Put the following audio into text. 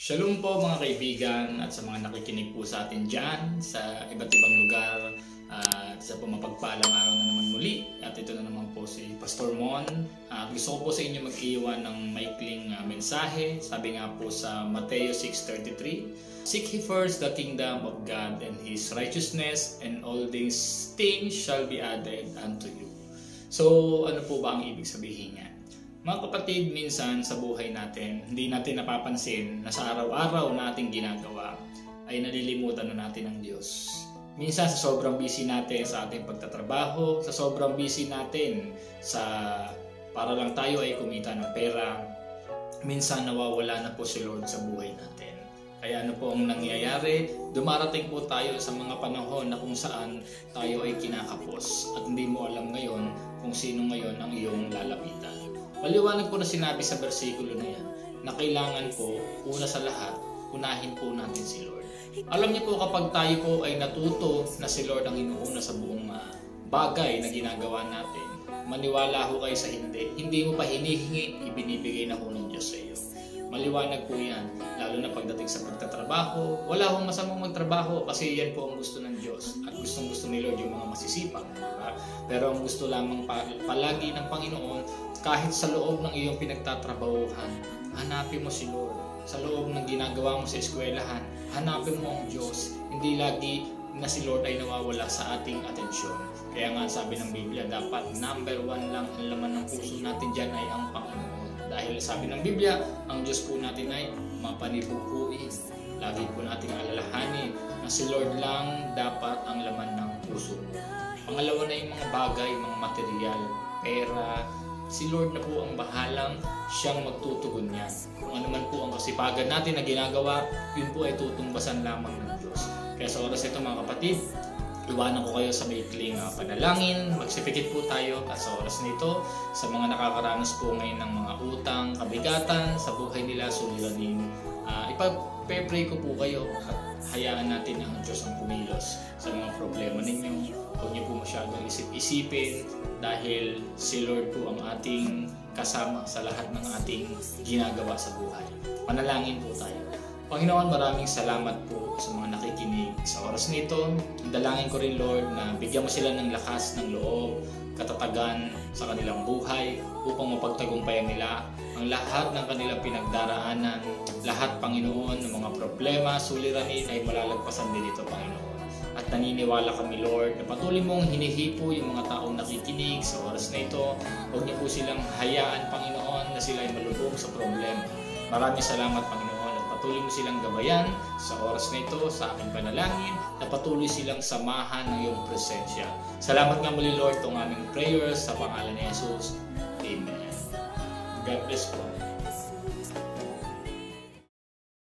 Shalom po mga kaibigan at sa mga nakikinig po sa atin dyan sa iba't ibang lugar sa pumapagpalang araw na naman muli. At ito na naman po si Pastor Mon. Gusto ko po sa inyo mag-iwan ng maikling mensahe. Sabi nga po sa Mateo 6:33, "Seek ye first the kingdom of God and His righteousness, and all these things shall be added unto you." So ano po ba ang ibig sabihin niya? Mga kapatid, minsan sa buhay natin, hindi natin napapansin na sa araw-araw nating ginagawa ay nalilimutan na natin ang Diyos. Minsan sa sobrang busy natin sa ating pagtatrabaho, sa sobrang busy natin para lang tayo ay kumita ng pera, minsan nawawala na po si Lord sa buhay natin. Kaya ano po ang nangyayari? Dumarating po tayo sa mga panahon na kung saan tayo ay kinakapos at hindi mo alam ngayon kung sino ngayon ang iyong lalapitan. Maliwanag po na sinabi sa bersikulo na yan na kailangan po, una sa lahat, unahin po natin si Lord. Alam niyo po kapag tayo po ay natuto na si Lord ang inuuna sa buong bagay na ginagawa natin, maniwala ho kayo sa hindi mo pa hinihingi, ibinibigay na ho ng Diyos sa iyo. Maliwanag po yan, lalo na pagdating sa pagtatrabaho. Wala akong masamang magtrabaho kasi yan po ang gusto ng Diyos at gustong-gusto ni Lord yung mga masisipag. Diba? Pero ang gusto lamang palagi ng Panginoon, kahit sa loob ng iyong pinagtatrabahuhan, hanapin mo si Lord. Sa loob ng ginagawa mo sa eskwelahan, hanapin mo ang Diyos. Hindi lagi na si Lord ay nawawala sa ating atensyon. Kaya nga sabi ng Biblia, dapat number 1 lang ang laman ng puso natin dyan ay ang Panginoon. Dahil sabi ng Biblia, ang Diyos po natin ay mapanipupuin. Lagi po natin alalahanin na si Lord lang dapat ang laman ng puso mo. Pangalawa na yung mga bagay, mga material, pera. Si Lord na po ang bahalang siyang magtutugon niya. Kung ano man po ang kasipagan natin na ginagawa, yun po ay tutumbasan lamang ng Diyos. Kaya sa oras ito mga kapatid, iwanan ko kayo sa maikling panalangin. Magsipikit po tayo at sa oras nito, sa mga nakakaranas po ngayon ng mga utang, kabigatan sa buhay nila, suliranin. Ipag-pray ko po kayo at hayaan natin ang Diyos ang pumilos sa mga problema ninyo. Huwag niyo po masyadong isip-isipin dahil si Lord po ang ating kasama sa lahat ng ating ginagawa sa buhay. Panalangin po tayo. Panginoon, maraming salamat po sa mga nakikinig sa oras nito. Dalangin ko rin, Lord, na bigyan mo sila ng lakas ng loob, katatagan sa kanilang buhay upang mapagtagumpayan nila ang lahat ng kanilang pinagdaraanan. Lahat, Panginoon, ng mga problema, suliranin ay malalagpasan din ito, Panginoon. At naniniwala kami, Lord, na patuloy mong hinihipo yung mga taong nakikinig sa oras na ito. Huwag niyo po silang hayaan, Panginoon, na sila ay malubog sa problema. Maraming salamat, Panginoon. Patuloy mo silang gabayan sa oras na ito sa aking panalangin na patuloy silang samahan ng iyong presensya. Salamat nga muli, Lord, itong aming prayers sa pangalan ni Jesus. Amen. God bless po.